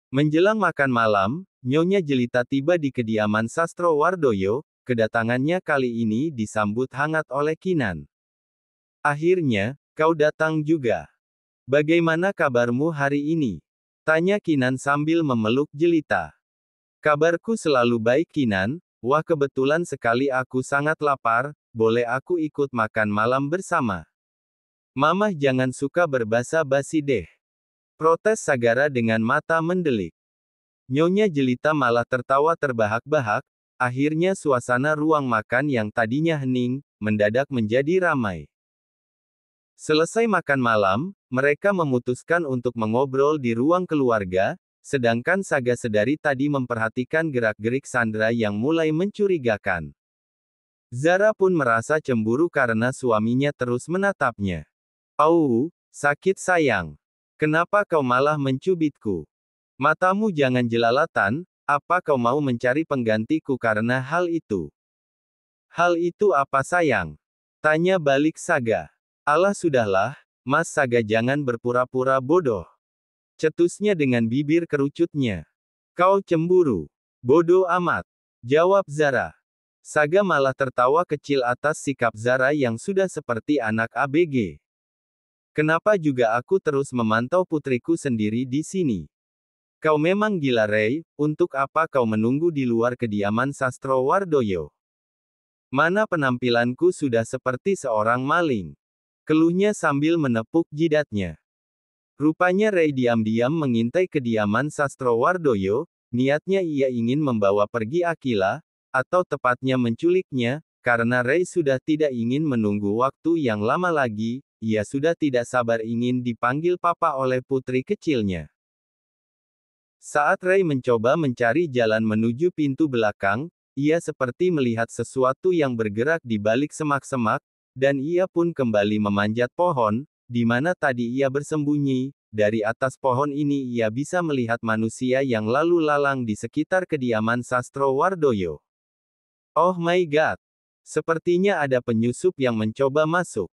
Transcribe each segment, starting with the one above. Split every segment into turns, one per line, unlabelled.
Menjelang makan malam, Nyonya Jelita tiba di kediaman Sastro Wardoyo. Kedatangannya kali ini disambut hangat oleh Kinan. Akhirnya, kau datang juga. Bagaimana kabarmu hari ini? Tanya Kinan sambil memeluk Jelita. Kabarku selalu baik Kinan, wah kebetulan sekali aku sangat lapar, boleh aku ikut makan malam bersama? Mamah jangan suka berbasa-basi deh. Protes Sagara dengan mata mendelik. Nyonya Jelita malah tertawa terbahak-bahak, akhirnya suasana ruang makan yang tadinya hening, mendadak menjadi ramai. Selesai makan malam, mereka memutuskan untuk mengobrol di ruang keluarga, sedangkan Saga sedari tadi memperhatikan gerak-gerik Sandra yang mulai mencurigakan. Zara pun merasa cemburu karena suaminya terus menatapnya. Sakit sayang. Kenapa kau malah mencubitku? Matamu jangan jelalatan, apa kau mau mencari penggantiku karena hal itu? Hal itu apa sayang? Tanya balik Saga. Alah sudahlah, Mas Saga jangan berpura-pura bodoh. Cetusnya dengan bibir kerucutnya. Kau cemburu. Bodoh amat. Jawab Zara. Saga malah tertawa kecil atas sikap Zara yang sudah seperti anak ABG. Kenapa juga aku terus memantau putriku sendiri di sini? Kau memang gila Rei, untuk apa kau menunggu di luar kediaman Sastro Wardoyo? Mana penampilanku sudah seperti seorang maling. Keluhnya sambil menepuk jidatnya. Rupanya Rei diam-diam mengintai kediaman Sastro Wardoyo, niatnya ia ingin membawa pergi Akila, atau tepatnya menculiknya, karena Rei sudah tidak ingin menunggu waktu yang lama lagi, ia sudah tidak sabar ingin dipanggil papa oleh putri kecilnya. Saat Rei mencoba mencari jalan menuju pintu belakang, ia seperti melihat sesuatu yang bergerak di balik semak-semak, dan ia pun kembali memanjat pohon, di mana tadi ia bersembunyi. Dari atas pohon ini ia bisa melihat manusia yang lalu lalang di sekitar kediaman Sastro Wardoyo. Oh my god! Sepertinya ada penyusup yang mencoba masuk.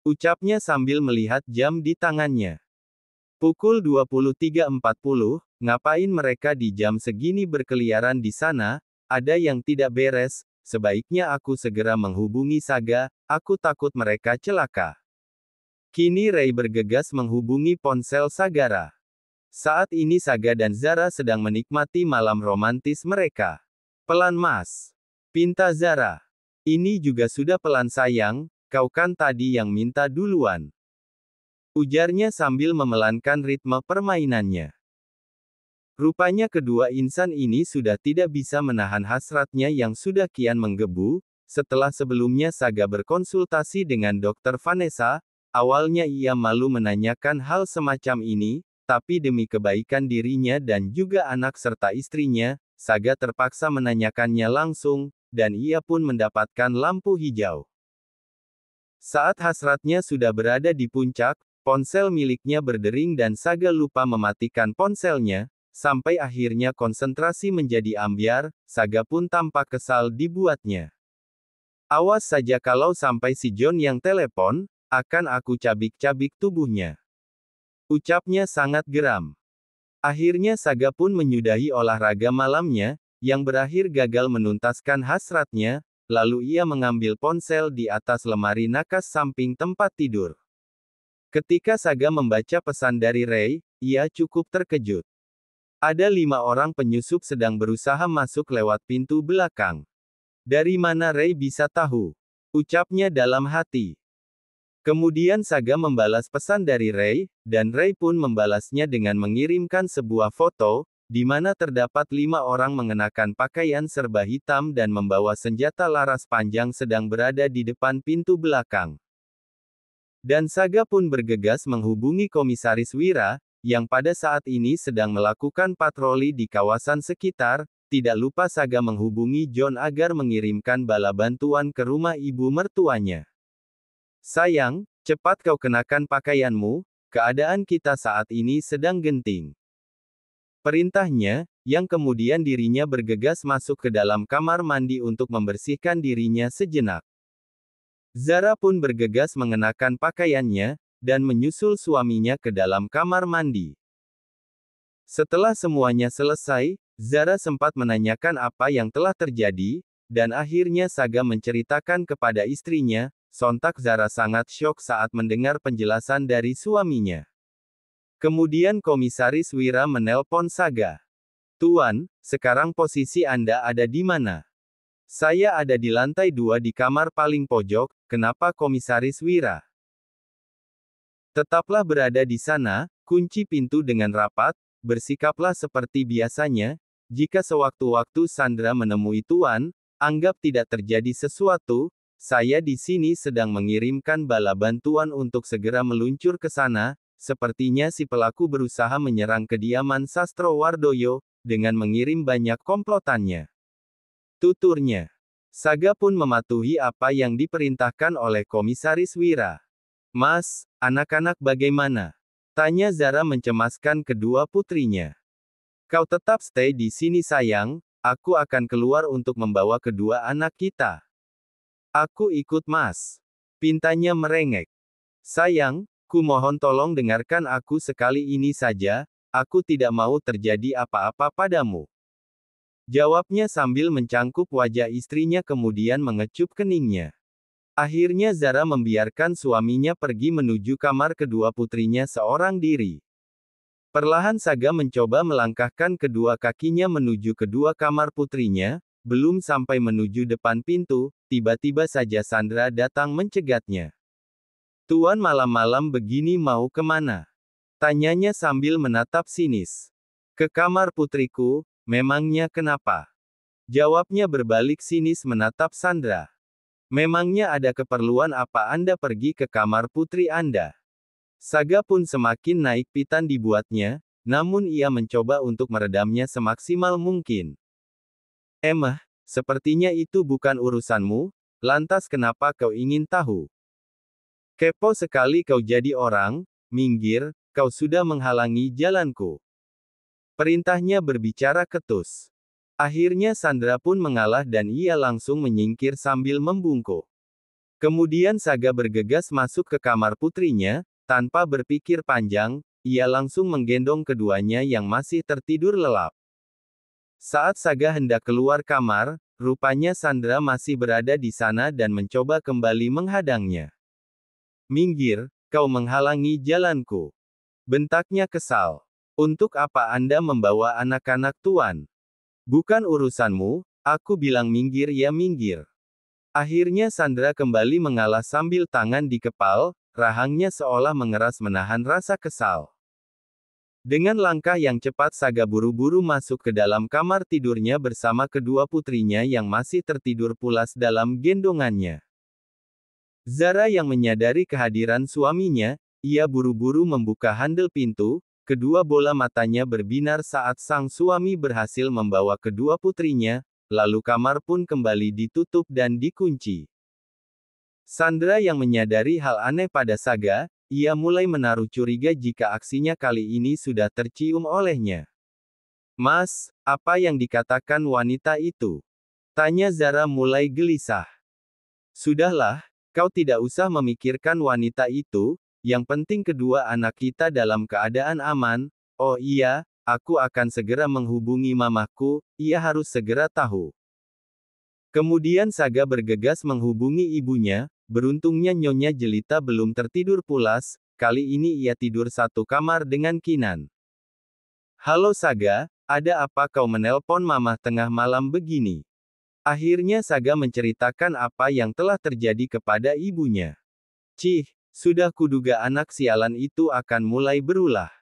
Ucapnya sambil melihat jam di tangannya. Pukul 23.40, ngapain mereka di jam segini berkeliaran di sana? Ada yang tidak beres. Sebaiknya aku segera menghubungi Saga, aku takut mereka celaka. Kini Rei bergegas menghubungi ponsel Sagara. Saat ini Saga dan Zara sedang menikmati malam romantis mereka. Pelan Mas. Pinta Zara. Ini juga sudah pelan sayang, kau kan tadi yang minta duluan. Ujarnya sambil memelankan ritme permainannya. Rupanya kedua insan ini sudah tidak bisa menahan hasratnya yang sudah kian menggebu, setelah sebelumnya Saga berkonsultasi dengan Dr. Vanessa, awalnya ia malu menanyakan hal semacam ini, tapi demi kebaikan dirinya dan juga anak serta istrinya, Saga terpaksa menanyakannya langsung, dan ia pun mendapatkan lampu hijau. Saat hasratnya sudah berada di puncak, ponsel miliknya berdering dan Saga lupa mematikan ponselnya, sampai akhirnya konsentrasi menjadi ambyar, Saga pun tampak kesal dibuatnya. Awas saja kalau sampai si John yang telepon, akan aku cabik-cabik tubuhnya. Ucapnya sangat geram. Akhirnya Saga pun menyudahi olahraga malamnya, yang berakhir gagal menuntaskan hasratnya, lalu ia mengambil ponsel di atas lemari nakas samping tempat tidur. Ketika Saga membaca pesan dari Rei, ia cukup terkejut. Ada 5 orang penyusup sedang berusaha masuk lewat pintu belakang. Dari mana Rei bisa tahu? Ucapnya dalam hati. Kemudian Saga membalas pesan dari Rei, dan Rei pun membalasnya dengan mengirimkan sebuah foto, di mana terdapat 5 orang mengenakan pakaian serba hitam dan membawa senjata laras panjang sedang berada di depan pintu belakang. Dan Saga pun bergegas menghubungi Komisaris Wira, yang pada saat ini sedang melakukan patroli di kawasan sekitar. Tidak lupa Saga menghubungi John agar mengirimkan bala bantuan ke rumah ibu mertuanya. Sayang, cepat kau kenakan pakaianmu, keadaan kita saat ini sedang genting. Perintahnya, yang kemudian dirinya bergegas masuk ke dalam kamar mandi untuk membersihkan dirinya sejenak. Zara pun bergegas mengenakan pakaiannya, dan menyusul suaminya ke dalam kamar mandi. Setelah semuanya selesai, Zara sempat menanyakan apa yang telah terjadi, dan akhirnya Saga menceritakan kepada istrinya. Sontak Zara sangat syok saat mendengar penjelasan dari suaminya. Kemudian Komisaris Wira menelpon Saga. "Tuan, sekarang posisi Anda ada di mana?" "Saya ada di lantai 2 di kamar paling pojok, kenapa Komisaris Wira?" "Tetaplah berada di sana, kunci pintu dengan rapat, bersikaplah seperti biasanya. Jika sewaktu-waktu Sandra menemui Tuan, anggap tidak terjadi sesuatu. Saya di sini sedang mengirimkan bala bantuan untuk segera meluncur ke sana." Sepertinya si pelaku berusaha menyerang kediaman Sastro Wardoyo, dengan mengirim banyak komplotannya, tuturnya. Saga pun mematuhi apa yang diperintahkan oleh Komisaris Wira. "Mas, anak-anak bagaimana?" tanya Zara mencemaskan kedua putrinya. "Kau tetap stay di sini sayang, aku akan keluar untuk membawa kedua anak kita." "Aku ikut mas," pintanya merengek. "Sayang, ku mohon tolong dengarkan aku sekali ini saja, aku tidak mau terjadi apa-apa padamu," jawabnya sambil mencangkup wajah istrinya kemudian mengecup keningnya. Akhirnya Zara membiarkan suaminya pergi menuju kamar kedua putrinya seorang diri. Perlahan Saga mencoba melangkahkan kedua kakinya menuju kedua kamar putrinya, belum sampai menuju depan pintu, tiba-tiba saja Sandra datang mencegatnya. "Tuan malam-malam begini mau kemana?" tanyanya sambil menatap sinis. "Ke kamar putriku, memangnya kenapa?" jawabnya berbalik sinis menatap Sandra. "Memangnya ada keperluan apa Anda pergi ke kamar putri Anda?" Saga pun semakin naik pitan dibuatnya, namun ia mencoba untuk meredamnya semaksimal mungkin. Sepertinya itu bukan urusanmu, lantas kenapa kau ingin tahu?" "Kepo sekali kau jadi orang, minggir, kau sudah menghalangi jalanku," perintahnya berbicara ketus. Akhirnya Sandra pun mengalah dan ia langsung menyingkir sambil membungkuk. Kemudian Saga bergegas masuk ke kamar putrinya, tanpa berpikir panjang, ia langsung menggendong keduanya yang masih tertidur lelap. Saat Saga hendak keluar kamar, rupanya Sandra masih berada di sana dan mencoba kembali menghadangnya. "Minggir, kau menghalangi jalanku," bentaknya kesal. "Untuk apa Anda membawa anak-anak Tuan? Bukan urusanmu, aku bilang minggir ya minggir." Akhirnya Sandra kembali mengalah sambil tangan dikepal, rahangnya seolah mengeras menahan rasa kesal. Dengan langkah yang cepat Saga buru-buru masuk ke dalam kamar tidurnya bersama kedua putrinya yang masih tertidur pulas dalam gendongannya. Zara yang menyadari kehadiran suaminya, ia buru-buru membuka handel pintu, kedua bola matanya berbinar saat sang suami berhasil membawa kedua putrinya, lalu kamar pun kembali ditutup dan dikunci. Sandra yang menyadari hal aneh pada Saga, ia mulai menaruh curiga jika aksinya kali ini sudah tercium olehnya. "Mas, apa yang dikatakan wanita itu?" tanya Zara mulai gelisah. "Sudahlah, kau tidak usah memikirkan wanita itu, yang penting kedua anak kita dalam keadaan aman. Oh iya, aku akan segera menghubungi mamaku, ia harus segera tahu." Kemudian Saga bergegas menghubungi ibunya, beruntungnya Nyonya Jelita belum tertidur pulas, kali ini ia tidur satu kamar dengan Kinan. "Halo Saga, ada apa kau menelpon Mama tengah malam begini?" Akhirnya Saga menceritakan apa yang telah terjadi kepada ibunya. "Cih, sudah kuduga anak sialan itu akan mulai berulah,"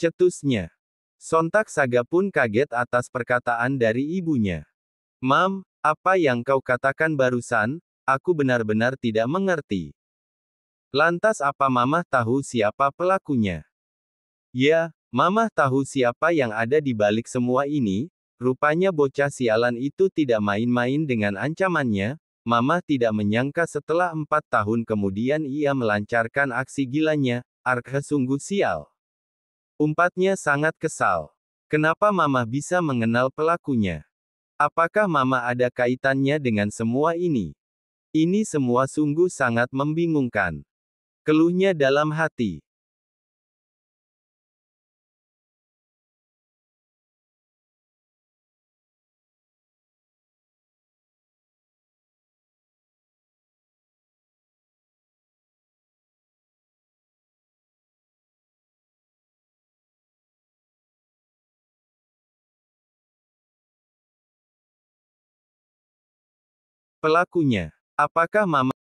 cetusnya. Sontak Saga pun kaget atas perkataan dari ibunya. "Mam, apa yang kau katakan barusan? Aku benar-benar tidak mengerti." "Lantas apa Mamah tahu siapa pelakunya?" "Ya, Mamah tahu siapa yang ada di balik semua ini. Rupanya bocah sialan itu tidak main-main dengan ancamannya. Mamah tidak menyangka setelah 4 tahun kemudian ia melancarkan aksi gilanya. Arkhe sungguh sial." Umpatnya sangat kesal. Kenapa Mamah bisa mengenal pelakunya? Apakah Mamah ada kaitannya dengan semua ini? Ini semua sungguh sangat membingungkan, keluhnya dalam hati. Pelakunya. Apakah Mama